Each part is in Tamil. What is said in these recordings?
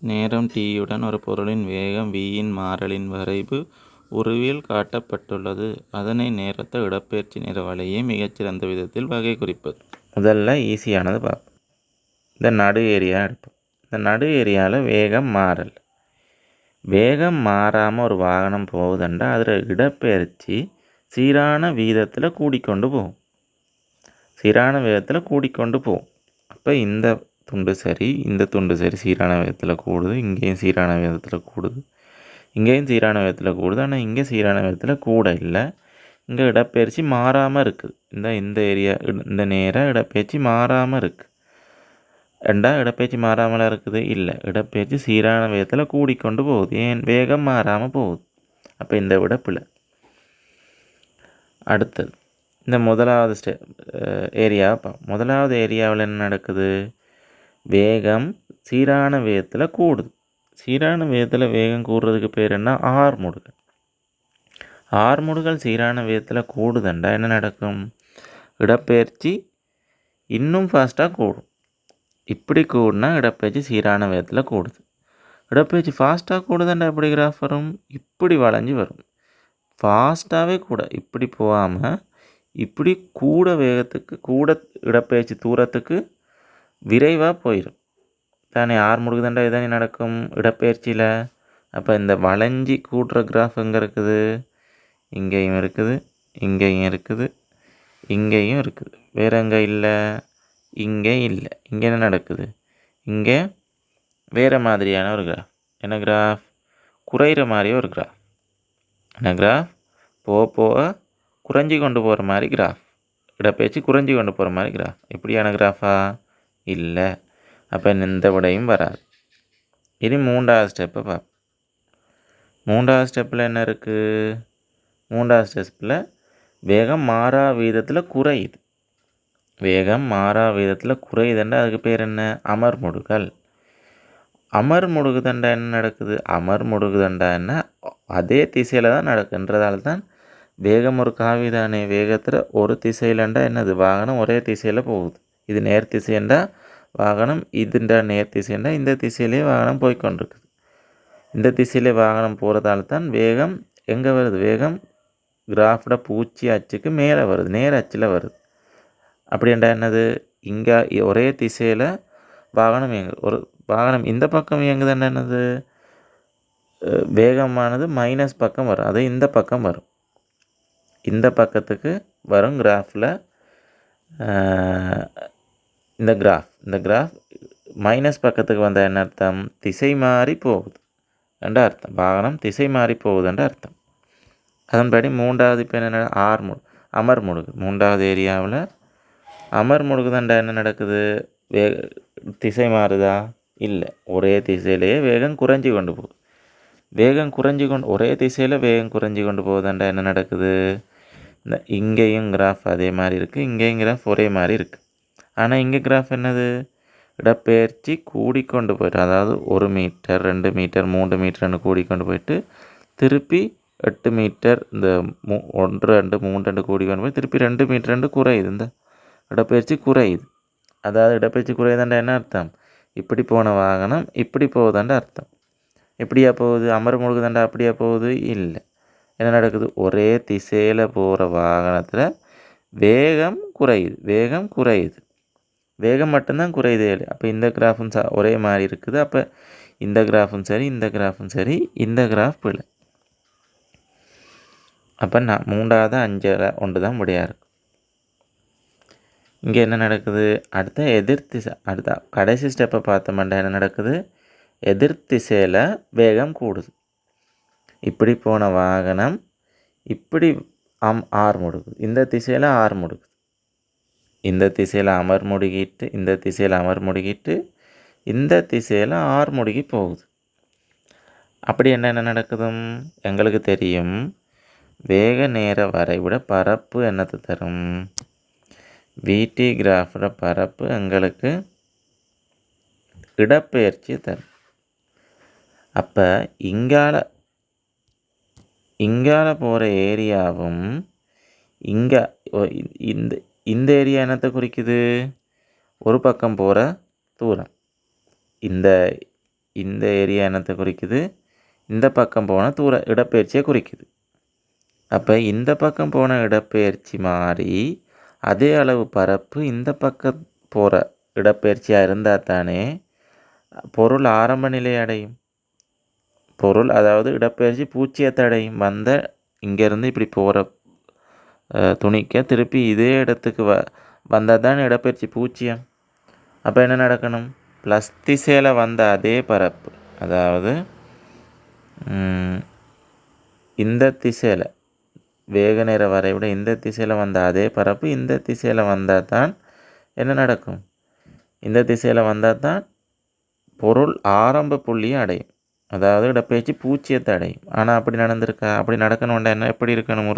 நேரம் t-யுடன் ஒரு பொருளின் வேகம் v-யின் மாறலின் வரைவு உருவில் காட்டப்பட்டுள்ளது. அதனை நேரத்தை இடப்பெயர்ச்சி நேர வளையை மிகச்சிறந்த விதத்தில் வகை குறிப்பது. முதல்ல ஈஸியானது பார்ப்போம். இந்த நடு ஏரியா எடுப்போம். இந்த நடு ஏரியாவில் வேகம் மாறல். வேகம் மாறாமல் ஒரு வாகனம் போகுதுண்டா அதில் இடப்பெயர்ச்சி சீரான வீதத்தில் கூடிக்கொண்டு போகும். சீரான வேகத்தில் கூடிக்கொண்டு போகும். அப்போ இந்த துண்டு சரி, இந்த துண்டு சரி சீரான வேகத்தில் கூடுது, இங்கேயும் சீரான வேகத்தில் கூடுது, இங்கேயும் சீரான வேகத்தில் கூடுது. ஆனால் இங்கே சீரான வேகத்தில் கூட இல்லை. இங்கே இடப்பெயர்ச்சி மாறாமல் இருக்குது. இந்த ஏரியா இந்த நேராக இடப்பெயர்ச்சி மாறாமல் இருக்குது. இடப்பெயர்ச்சி மாறாமல் இருக்குது இல்லை, இடப்பெயர்ச்சி சீரான வேகத்தில் கூடிக்கொண்டு போகுது. ஏன்? வேகம் மாறாமல் போகுது. அப்போ இந்த விட பிழை. அடுத்தது இந்த முதலாவது ஏரியாவை முதலாவது ஏரியாவில் என்ன நடக்குது? வேகம் சீரான வேகத்தில் கூடுது. சீரான வேகத்தில் வேகம் கூடுறதுக்கு பேர் என்ன? ஆர்முடுகல். ஆர்முடுகல் சீரான வேகத்தில் கூடுதுண்டா என்ன நடக்கும்? இடப்பெயர்ச்சி இன்னும் ஃபாஸ்ட்டாக கூடும். இப்படி கூடுனா இடப்பெயர்ச்சி சீரான வேகத்தில் கூடுது. இடப்பெயர்ச்சி ஃபாஸ்ட்டாக கூடுதுண்டா எப்படி கிராஃப் வரும்? இப்படி வளைஞ்சி வரும். ஃபாஸ்ட்டாகவே கூட இப்படி போகாமல் இப்படி கூட வேகத்துக்கு கூட இடப்பெயர்ச்சி தூரத்துக்கு விரைவாக போயிடும் தானே. ஆர்முடுகுதுண்டா இதுதானே நடக்கும் இடப்பெயர்ச்சியில். அப்போ இந்த வளைஞ்சி கூட்டுற கிராஃப் எங்கே இருக்குது? இங்கேயும் இருக்குது, இங்கேயும் இருக்குது, இங்கேயும் இருக்குது. வேறு எங்கே இல்லை? இங்கே இல்லை. இங்கே என்ன நடக்குது? இங்கே வேறு மாதிரியான ஒரு கிராஃப். என்ன கிராஃப்? குறைகிற மாதிரியே ஒரு கிராஃப். என்ன கிராஃப்? போக போக குறைஞ்சி கொண்டு போகிற மாதிரி கிராஃப். இடப்பெயர்ச்சி குறைஞ்சி கொண்டு போகிற மாதிரி கிராஃப். இப்படியான கிராஃபா? இல்லை. அப்போ இந்த விடையும் வராது. இனி மூன்றாவது ஸ்டெப்பை பார்ப்போம். மூன்றாவது ஸ்டெப்பில் என்ன இருக்குது? மூன்றாவது ஸ்டெப்பில் வேகம் மாறா வீதத்தில் குறையுது. வேகம் மாறா வீதத்தில் குறையுதுண்டா அதுக்கு பேர் என்ன? அமர்முடுகல். அமர்முடுகுதண்டா என்ன நடக்குது? அமர்முடுகுதண்டா என்ன? அதே திசையில் தான் நடக்குன்றதால தான் வேகம் ஒரு காவிதானே. வேகத்தில் ஒரு திசையிலண்டா என்னது? வாகனம் ஒரே திசையில் போகுது. இது நேர் திசைண்டா வாகனம், இதுண்டா நேர் திசைண்டா இந்த திசையிலே வாகனம் போய்கொண்டிருக்குது. இந்த திசையிலே வாகனம் போகிறதால தான் வேகம் எங்கே வருது? வேகம் கிராஃபோட பூச்சி அச்சுக்கு மேலே வருது, நேர் அச்சில் வருது. அப்படின்டா என்னது? இங்கே ஒரே திசையில் வாகனம் ஒரு வாகனம் இந்த பக்கம் இயங்குதுன்னா என்னது? வேகமானது மைனஸ் பக்கம் வரும். அது இந்த பக்கம் வரும். இந்த பக்கத்துக்கு வரும் கிராஃபில். இந்த கிராஃப் மைனஸ் பக்கத்துக்கு வந்தால் என்ன அர்த்தம்? திசை மாறி போகுது என்ற அர்த்தம். வாகனம் திசை மாறி போகுதுன்ற அர்த்தம். அதன்படி மூன்றாவது இப்போ என்ன? அமர்முடுகு. மூன்றாவது ஏரியாவில் அமர்முடுகுதண்டா என்ன நடக்குது? திசை மாறுதா? இல்லை. ஒரே திசையிலேயே வேகம் குறைஞ்சி கொண்டு போகுது. வேகம் குறைஞ்சி கொண்டு ஒரே திசையில் வேகம் குறைஞ்சி கொண்டு போகுதுண்டா என்ன நடக்குது? இந்த இங்கேயும் கிராஃப் அதே மாதிரி இருக்குது, இங்கேயும் கிராஃப் ஒரே மாதிரி இருக்குது. ஆனால் இங்கே கிராஃப் என்னது? இடப்பெயர்ச்சி கூடிக்கொண்டு போய்ட்டு, அதாவது 1 மீட்டர் 2 மீட்டர் 3 மீட்டர்னு கூடிக்கொண்டு போயிட்டு திருப்பி 8 மீட்டர் இந்த 1 2 3 2 கூடிக்கொண்டு போய் திருப்பி 2 மீட்டர் குறையுது. இந்த இடப்பெயர்ச்சி குறையுது. அதாவது இடப்பெயர்ச்சி குறையுதுண்டா என்ன அர்த்தம்? இப்படி போன வாகனம் இப்படி போகுதுண்டா அர்த்தம். எப்படியா போகுது? அமர்முடுகுதண்டா அப்படியா போகுது? இல்லை. என்ன நடக்குது? ஒரே திசையில் போகிற வாகனத்தில் வேகம் குறையுது. வேகம் மட்டும்தான் குறையுது. அப்போ இந்த கிராஃபும் ஒரே மாதிரி இருக்குது. அப்போ இந்த கிராஃபும் சரி, இந்த கிராஃபும் சரி, இந்த கிராஃப் பிழை. அப்போ மூன்றாவது 5 ஒன்று தான் முடியாக இருக்கும். இங்கே என்ன நடக்குது? அடுத்த எதிர்த்திசை. அடுத்த கடைசி ஸ்டெப்பை பார்த்தோம்னா என்ன நடக்குது? எதிர்த்திசையில் வேகம் கூடுது. இப்படி போன வாகனம் இப்படி ஆர்முடுகுது. இந்த திசையில் ஆர்முடுகுது. இந்த திசையில் அமர்முடுகிட்டு இந்த திசையில் அமர்முடுகிட்டு இந்த திசையில் ஆர்முடுகி போகுது. அப்படி என்ன நடக்குதும் எங்களுக்கு தெரியும். வேக நேர வரைவிட பரப்பு என்னத்தை தரும்? விடி கிராஃபோட பரப்பு எங்களுக்கு இடப்பெயர்ச்சியை தரும். அப்போ இங்கால போகிற ஏரியாவும் இங்கே இந்த ஏரியா என்னத்தை குறிக்குது? ஒரு பக்கம் போகிற தூரம். இந்த இந்த ஏரியா என்னத்தை குறிக்குது? இந்த பக்கம் போன இடப்பெயர்ச்சியை குறிக்குது. அப்போ இந்த பக்கம் போன இடப்பெயர்ச்சி மாறி அதே அளவு பரப்பு இந்த பக்கம் போகிற இடப்பெயர்ச்சியாக இருந்தால் தானே பொருள் ஆரம்ப நிலை அடையும். பொருள் அதாவது இடப்பெயர்ச்சி பூச்சியத்தை அடையும். இங்கேருந்து இப்படி போகிற துணிக்க திருப்பி இதே இடத்துக்கு வந்தால் தான் இடப்பெயர்ச்சி பூச்சியம். அப்போ என்ன நடக்கணும்? ப்ளஸ் திசையில் வந்த அதே பரப்பு, அதாவது இந்த திசையில் வேக நேர வரைவிட இந்த திசையில் வந்த அதே பரப்பு இந்த திசையில் வந்தால் தான் என்ன நடக்கும்? இந்த திசையில் வந்தால் தான் பொருள் ஆரம்ப புள்ளியை அடையும், அதாவது இடப்பெயர்ச்சி பூச்சியத்தை அடையும். ஆனால் அப்படி நடந்திருக்கா? அப்படி நடக்கணும்னா என்ன எப்படி இருக்கணும்?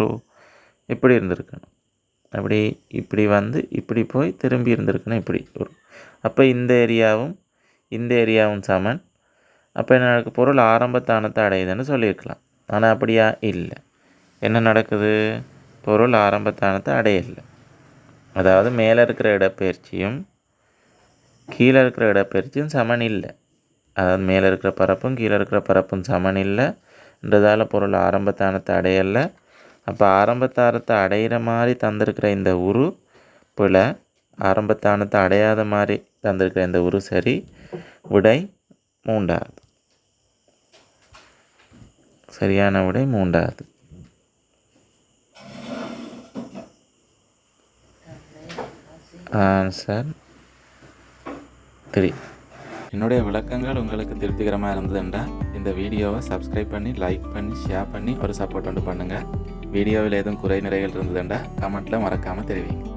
இப்படி இருந்திருக்கணும். அப்படி இப்படி வந்து இப்படி போய் திரும்பி இருந்திருக்கணும் இப்படி அப்போ இந்த ஏரியாவும் சமன். அப்போ என்ன நடக்குது? பொருள் ஆரம்பத்தானத்தை அடையுதுன்னு சொல்லியிருக்கலாம். ஆனால் அப்படியா? இல்லை. என்ன நடக்குது? பொருள் ஆரம்பத்தானத்தை அடையலை. அதாவது மேலே இருக்கிற இடப்பெயர்ச்சியும் கீழே இருக்கிற இடப்பெயர்ச்சியும் சமன் இல்லை. அதாவது மேலே இருக்கிற பரப்பும் கீழே இருக்கிற பரப்பும் சமன் இல்லைன்றதால பொருள் ஆரம்பத்தானத்தை அடையலை. அப்போ ஆரம்பத்தானத்தை அடையிற மாதிரி தந்திருக்கிற இந்த உரு பிழை, ஆரம்பத்தானத்தை அடையாத மாதிரி தந்திருக்கிற இந்த உரு சரி. விடை 3வது. சரியான விடை 3வது. ஆன்சர் 3. என்னுடைய விளக்கங்கள் உங்களுக்கு திருப்திகரமாக இருந்ததுன்றா இந்த வீடியோவை சப்ஸ்கிரைப் பண்ணி, லைக் பண்ணி, ஷேர் பண்ணி ஒரு சப்போர்ட் பண்ணுங்கள். வீடியோவில் எதுவும் குறை நிறைகள் இருந்ததுன்றா கமெண்ட்டில் மறக்காமல் தெரிவிங்க.